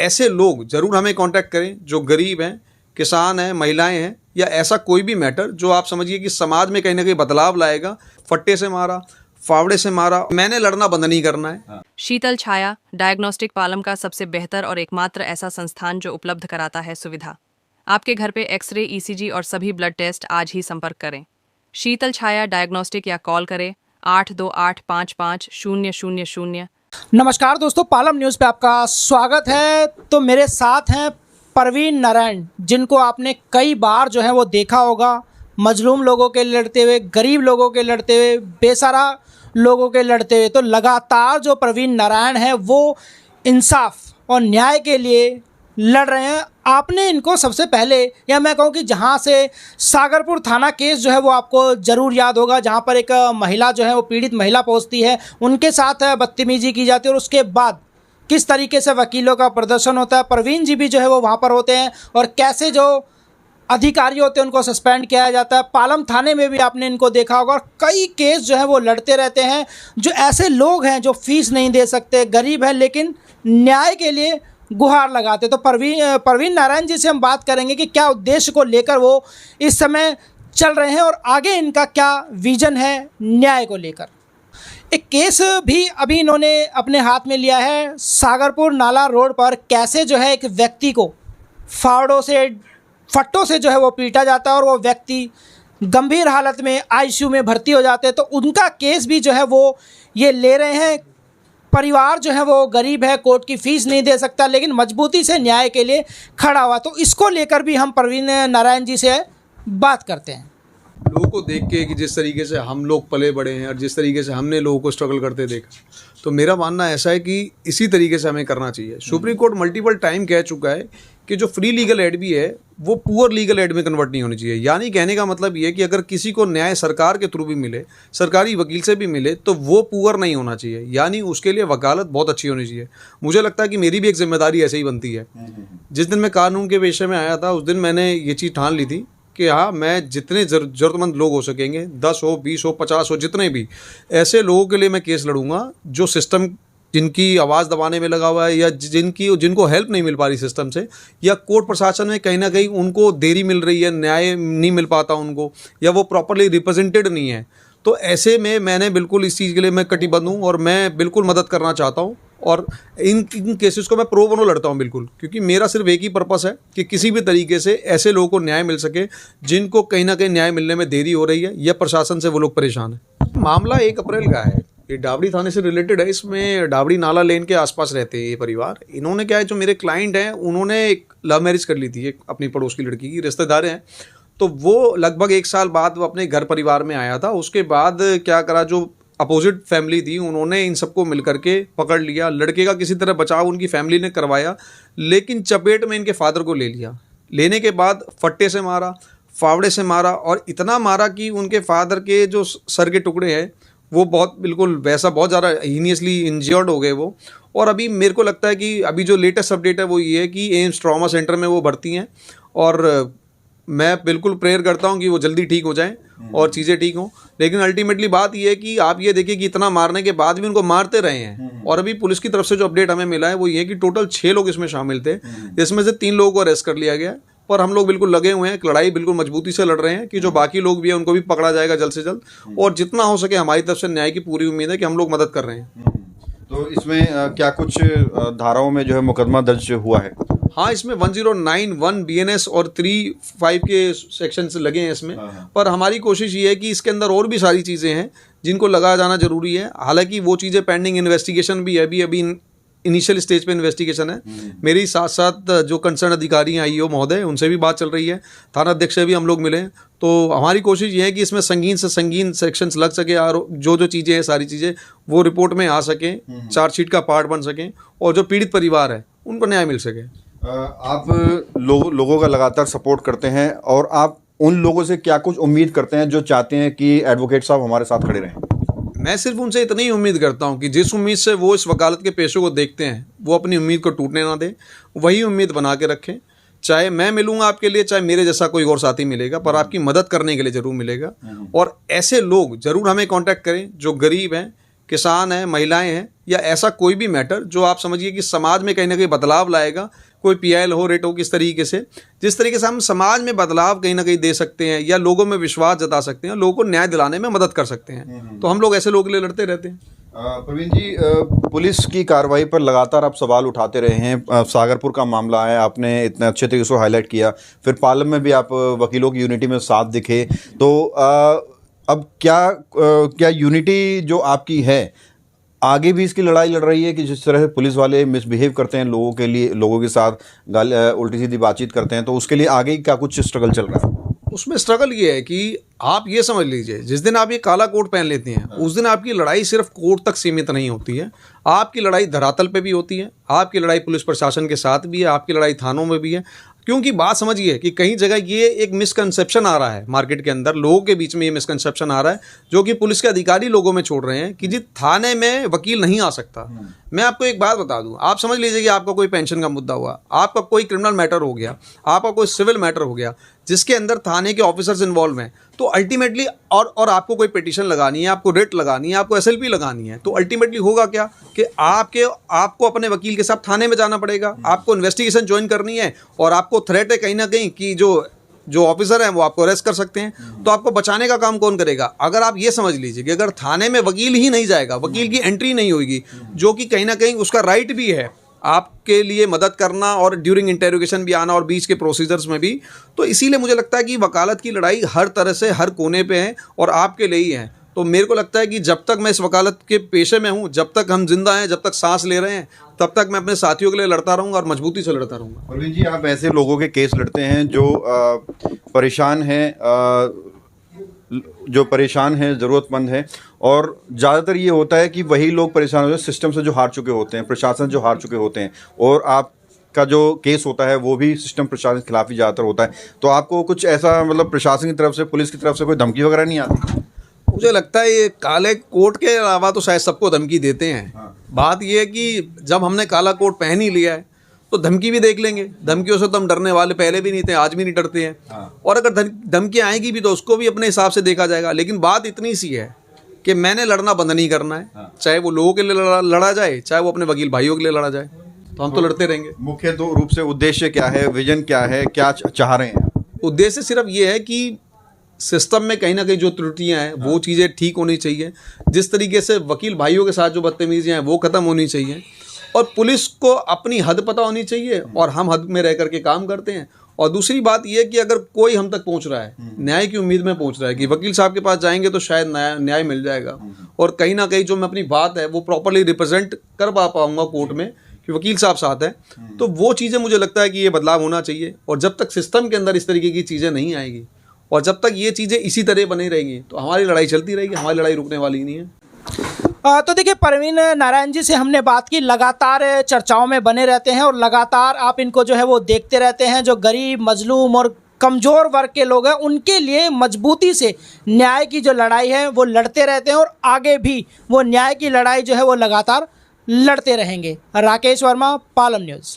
ऐसे लोग ज़रूर हमें कांटेक्ट करें जो गरीब हैं, किसान हैं, महिलाएं हैं, या ऐसा कोई भी मैटर जो आप समझिए कि समाज में कहीं ना कहीं बदलाव लाएगा। फट्टे से मारा, फावड़े से मारा, मैंने लड़ना बंद नहीं करना है। शीतल छाया डायग्नोस्टिक पालम का सबसे बेहतर और एकमात्र ऐसा संस्थान जो उपलब्ध कराता है सुविधा। आपके घर पे एक्सरे, ईसीजी और सभी ब्लड टेस्ट। आज ही संपर्क करें शीतल छाया डायग्नोस्टिक या कॉल करें 82855000। नमस्कार दोस्तों, पालम न्यूज़ पे आपका स्वागत है। तो मेरे साथ हैं प्रवीण नारायण, जिनको आपने कई बार जो है वो देखा होगा मजलूम लोगों के लड़ते हुए, गरीब लोगों के लड़ते हुए, बेसहारा लोगों के लड़ते हुए। तो लगातार जो प्रवीण नारायण है वो इंसाफ और न्याय के लिए लड़ रहे हैं। आपने इनको सबसे पहले, या मैं कहूँ कि जहाँ से सागरपुर थाना केस जो है वो आपको ज़रूर याद होगा, जहाँ पर एक महिला जो है वो पीड़ित महिला पहुँचती है, उनके साथ बदतमीजी की जाती है और उसके बाद किस तरीके से वकीलों का प्रदर्शन होता है। प्रवीण जी भी जो है वो वहाँ पर होते हैं और कैसे जो अधिकारी होते हैं उनको सस्पेंड किया जाता है। पालम थाने में भी आपने इनको देखा होगा और कई केस जो है वो लड़ते रहते हैं। जो ऐसे लोग हैं जो फीस नहीं दे सकते, गरीब हैं, लेकिन न्याय के लिए गुहार लगाते। तो प्रवीण नारायण जी से हम बात करेंगे कि क्या उद्देश्य को लेकर वो इस समय चल रहे हैं और आगे इनका क्या विजन है न्याय को लेकर। एक केस भी अभी इन्होंने अपने हाथ में लिया है। सागरपुर नाला रोड पर कैसे जो है एक व्यक्ति को फट्टों से जो है वो पीटा जाता है और वो व्यक्ति गंभीर हालत में आईसीयू में भर्ती हो जाते हैं। तो उनका केस भी जो है वो ये ले रहे हैं। परिवार जो है वो गरीब है, कोर्ट की फ़ीस नहीं दे सकता, लेकिन मजबूती से न्याय के लिए खड़ा हुआ। तो इसको लेकर भी हम प्रवीण नारायण जी से बात करते हैं। लोगों को देख के कि जिस तरीके से हम लोग पले बड़े हैं और जिस तरीके से हमने लोगों को स्ट्रगल करते देखा, तो मेरा मानना ऐसा है कि इसी तरीके से हमें करना चाहिए। सुप्रीम कोर्ट मल्टीपल टाइम कह चुका है कि जो फ्री लीगल एड भी है वो पुअर लीगल एड में कन्वर्ट नहीं होनी चाहिए। यानी कहने का मतलब ये है कि अगर किसी को न्याय सरकार के थ्रू भी मिले, सरकारी वकील से भी मिले, तो वो पुअर नहीं होना चाहिए। यानी उसके लिए वकालत बहुत अच्छी होनी चाहिए। मुझे लगता है कि मेरी भी एक जिम्मेदारी ऐसे ही बनती है। जिस दिन मैं कानून के पेशे में आया था उस दिन मैंने ये चीज़ ठान ली थी कि हाँ, मैं जितने ज़रूरतमंद लोग हो सकेंगे, 10 हो, 20 हो, 50 हो, जितने भी, ऐसे लोगों के लिए मैं केस लड़ूंगा जो सिस्टम, जिनकी आवाज़ दबाने में लगा हुआ है या जिनको हेल्प नहीं मिल पा रही सिस्टम से, या कोर्ट प्रशासन में कहीं ना कहीं उनको देरी मिल रही है, न्याय नहीं मिल पाता उनको, या वो प्रॉपरली रिप्रेजेंटेड नहीं है। तो ऐसे में मैंने बिल्कुल इस चीज़ के लिए मैं कटिबद्ध हूँ और मैं बिल्कुल मदद करना चाहता हूँ। और इन केसेस को मैं प्रो बोनो लड़ता हूँ बिल्कुल, क्योंकि मेरा सिर्फ एक ही पर्पस है कि किसी भी तरीके से ऐसे लोगों को न्याय मिल सके जिनको कहीं ना कहीं न्याय मिलने में देरी हो रही है या प्रशासन से वो लोग परेशान हैं। मामला 1 अप्रैल का है, ये डाबड़ी थाने से रिलेटेड है। इसमें डाबड़ी नाला लेन के आसपास रहते हैं ये परिवार। इन्होंने क्या है, जो मेरे क्लाइंट हैं उन्होंने एक लव मैरिज कर ली थी, एक अपनी पड़ोस की लड़की की, रिश्तेदार हैं। तो वो लगभग 1 साल बाद वो अपने घर परिवार में आया था। उसके बाद क्या करा, जो अपोजिट फैमिली थी उन्होंने इन सबको मिल करके पकड़ लिया। लड़के का किसी तरह बचाव उनकी फैमिली ने करवाया, लेकिन चपेट में इनके फादर को ले लिया। लेने के बाद फट्टे से मारा, फावड़े से मारा, और इतना मारा कि उनके फादर के जो सर के टुकड़े हैं वो बहुत बिल्कुल वैसा बहुत ज़्यादा हीनियसली इंजर्ड हो गए वो। और अभी मेरे को लगता है कि अभी जो लेटेस्ट अपडेट है वो ये है कि एम्स ट्रॉमा सेंटर में वो भर्ती हैं, और मैं बिल्कुल प्रेयर करता हूँ कि वो जल्दी ठीक हो जाएं और चीज़ें ठीक हों। लेकिन अल्टीमेटली बात ये है कि आप ये देखिए कि इतना मारने के बाद भी उनको मारते रहे हैं। और अभी पुलिस की तरफ से जो अपडेट हमें मिला है वो ये है कि टोटल 6 लोग इसमें शामिल थे, जिसमें से 3 लोगों को अरेस्ट कर लिया गया। पर हम लोग बिल्कुल लगे हुए हैं, लड़ाई बिल्कुल मजबूती से लड़ रहे हैं कि जो बाकी लोग भी हैं उनको भी पकड़ा जाएगा जल्द से जल्द, और जितना हो सके हमारी तरफ से न्याय की पूरी उम्मीद है कि हम लोग मदद कर रहे हैं। तो इसमें क्या कुछ धाराओं में जो है मुकदमा दर्ज हुआ है? हाँ, इसमें 1091 BNS और 35 के सेक्शन से लगे हैं इसमें। पर हमारी कोशिश ये है कि इसके अंदर और भी सारी चीज़ें हैं जिनको लगाया जाना जरूरी है। हालांकि वो चीज़ें पेंडिंग इन्वेस्टिगेशन भी है, अभी इनिशियल स्टेज पे इन्वेस्टिगेशन है। मेरी साथ साथ जो कंसर्न अधिकारी हैं IO महोदय, उनसे भी बात चल रही है, थाना अध्यक्ष से भी हम लोग मिले। तो हमारी कोशिश ये है कि इसमें संगीन से संगीन सेक्शंस लग सके और जो चीज़ें हैं सारी चीज़ें वो रिपोर्ट में आ सकें, चार्जशीट का पार्ट बन सकें, और जो पीड़ित परिवार है उनको न्याय मिल सके। आप लोगों का लगातार सपोर्ट करते हैं, और आप उन लोगों से क्या कुछ उम्मीद करते हैं जो चाहते हैं कि एडवोकेट साहब हमारे साथ खड़े रहें? मैं सिर्फ उनसे इतनी ही उम्मीद करता हूं कि जिस उम्मीद से वो इस वकालत के पेशे को देखते हैं वो अपनी उम्मीद को टूटने ना दें, वही उम्मीद बना के रखें। चाहे मैं मिलूंगा आपके लिए, चाहे मेरे जैसा कोई और साथी मिलेगा, पर आपकी मदद करने के लिए ज़रूर मिलेगा। और ऐसे लोग ज़रूर हमें कांटेक्ट करें जो गरीब हैं, किसान हैं, महिलाएं हैं, या ऐसा कोई भी मैटर जो आप समझिए कि समाज में कहीं ना कहीं बदलाव लाएगा, कोई पीआईएल हो, रेट हो, किस तरीके से, जिस तरीके से हम समाज में बदलाव कहीं ना कहीं दे सकते हैं या लोगों में विश्वास जता सकते हैं, लोगों को न्याय दिलाने में मदद कर सकते हैं, तो हम लोग ऐसे लोगों के लिए लड़ते रहते हैं। प्रवीण जी, पुलिस की कार्रवाई पर लगातार आप सवाल उठाते रहे हैं। सागरपुर का मामला है, आपने इतने अच्छे तरीके से हाईलाइट किया, फिर पालम में भी आप वकीलों की यूनिटी में साथ दिखे, तो अब क्या यूनिटी जो आपकी है आगे भी इसकी लड़ाई लड़ रही है कि जिस तरह से पुलिस वाले मिसबिहेव करते हैं लोगों के लिए, लोगों के साथ उल्टी सीधी बातचीत करते हैं, तो उसके लिए आगे क्या कुछ स्ट्रगल चल रहा है? उसमें स्ट्रगल ये है कि आप ये समझ लीजिए, जिस दिन आप ये काला कोट पहन लेते हैं उस दिन आपकी लड़ाई सिर्फ कोर्ट तक सीमित नहीं होती है, आपकी लड़ाई धरातल पे भी होती है, आपकी लड़ाई पुलिस प्रशासन के साथ भी है, आपकी लड़ाई थानों में भी है। क्योंकि बात समझिए कि कई जगह ये एक मिसकंसेप्शन आ रहा है मार्केट के अंदर, लोगों के बीच में ये मिसकंसेप्शन आ रहा है जो कि पुलिस के अधिकारी लोगों में छोड़ रहे हैं कि जी थाने में वकील नहीं आ सकता। मैं आपको एक बात बता दूं, आप समझ लीजिए कि आपका कोई पेंशन का मुद्दा हुआ, आपका कोई क्रिमिनल मैटर हो गया, आपका कोई सिविल मैटर हो गया जिसके अंदर थाने के ऑफिसर्स इन्वॉल्व हैं, तो अल्टीमेटली और आपको कोई पिटीशन लगानी है, आपको रिट लगानी है, आपको एसएलपी लगानी है, तो अल्टीमेटली होगा क्या कि आपको अपने वकील के साथ थाने में जाना पड़ेगा, आपको इन्वेस्टिगेशन ज्वाइन करनी है और आपको थ्रेट है कहीं ना कहीं कि जो ऑफिसर हैं वो आपको अरेस्ट कर सकते हैं, तो आपको बचाने का काम कौन करेगा? अगर आप ये समझ लीजिए कि अगर थाने में वकील ही नहीं जाएगा, वकील की एंट्री नहीं होगी, जो कि कहीं ना कहीं उसका राइट भी है आपके लिए मदद करना और ड्यूरिंग इंटेरोगेशन भी आना और बीच के प्रोसीजर्स में भी, तो इसीलिए मुझे लगता है कि वकालत की लड़ाई हर तरह से हर कोने पे है और आपके लिए ही है। तो मेरे को लगता है कि जब तक मैं इस वकालत के पेशे में हूँ, जब तक हम जिंदा हैं, जब तक सांस ले रहे हैं, तब तक मैं अपने साथियों के लिए लड़ता रहूँगा और मजबूती से लड़ता रहूँगा। प्रवीण जी, आप ऐसे लोगों के केस लड़ते हैं जो परेशान हैं, ज़रूरतमंद हैं, और ज़्यादातर ये होता है कि वही लोग परेशान होते हैं सिस्टम से जो हार चुके होते हैं, प्रशासन जो हार चुके होते हैं, और आपका जो केस होता है वो भी सिस्टम प्रशासन के खिलाफ ही ज़्यादातर होता है। तो आपको कुछ ऐसा मतलब प्रशासन की तरफ से, पुलिस की तरफ से कोई धमकी वगैरह नहीं आती? मुझे लगता है ये काले कोट के अलावा तो शायद सबको धमकी देते हैं। बात ये है कि जब हमने काला कोट पहन ही लिया है तो धमकी भी देख लेंगे। धमकियों से तो हम डरने वाले पहले भी नहीं थे, आज भी नहीं डरते हैं, और अगर धमकी आएगी भी तो उसको भी अपने हिसाब से देखा जाएगा। लेकिन बात इतनी सी है कि मैंने लड़ना बंद नहीं करना है, चाहे वो लोगों के लिए लड़ा जाए, चाहे वो अपने वकील भाइयों के लिए लड़ा जाए, तो हम तो लड़ते रहेंगे। मुख्य तो रूप से उद्देश्य क्या है, विजन क्या है, क्या चाह रहे हैं? उद्देश्य सिर्फ ये है कि सिस्टम में कहीं ना कहीं जो त्रुटियां हैं वो चीज़ें ठीक होनी चाहिए, जिस तरीके से वकील भाइयों के साथ जो बदतमीजियां हैं वो ख़त्म होनी चाहिए, और पुलिस को अपनी हद पता होनी चाहिए और हम हद में रह करके काम करते हैं। और दूसरी बात यह कि अगर कोई हम तक पहुंच रहा है, न्याय की उम्मीद में पहुंच रहा है कि वकील साहब के पास जाएंगे तो शायद न्याय मिल जाएगा, और कहीं ना कहीं जो मैं अपनी बात है वो प्रॉपरली रिप्रेजेंट कर पाऊंगा कोर्ट में कि वकील साहब साथ हैं, तो वो चीज़ें मुझे लगता है कि ये बदलाव होना चाहिए। और जब तक सिस्टम के अंदर इस तरीके की चीज़ें नहीं आएगी और जब तक ये चीज़ें इसी तरह बनी रहेंगी तो हमारी लड़ाई चलती रहेगी, हमारी लड़ाई रुकने वाली नहीं है। तो देखिए, प्रवीण नारायण जी से हमने बात की, लगातार चर्चाओं में बने रहते हैं और लगातार आप इनको जो है वो देखते रहते हैं। जो गरीब, मजलूम और कमज़ोर वर्ग के लोग हैं उनके लिए मजबूती से न्याय की जो लड़ाई है वो लड़ते रहते हैं, और आगे भी वो न्याय की लड़ाई जो है वो लगातार लड़ते रहेंगे। राकेश वर्मा, पालम न्यूज़।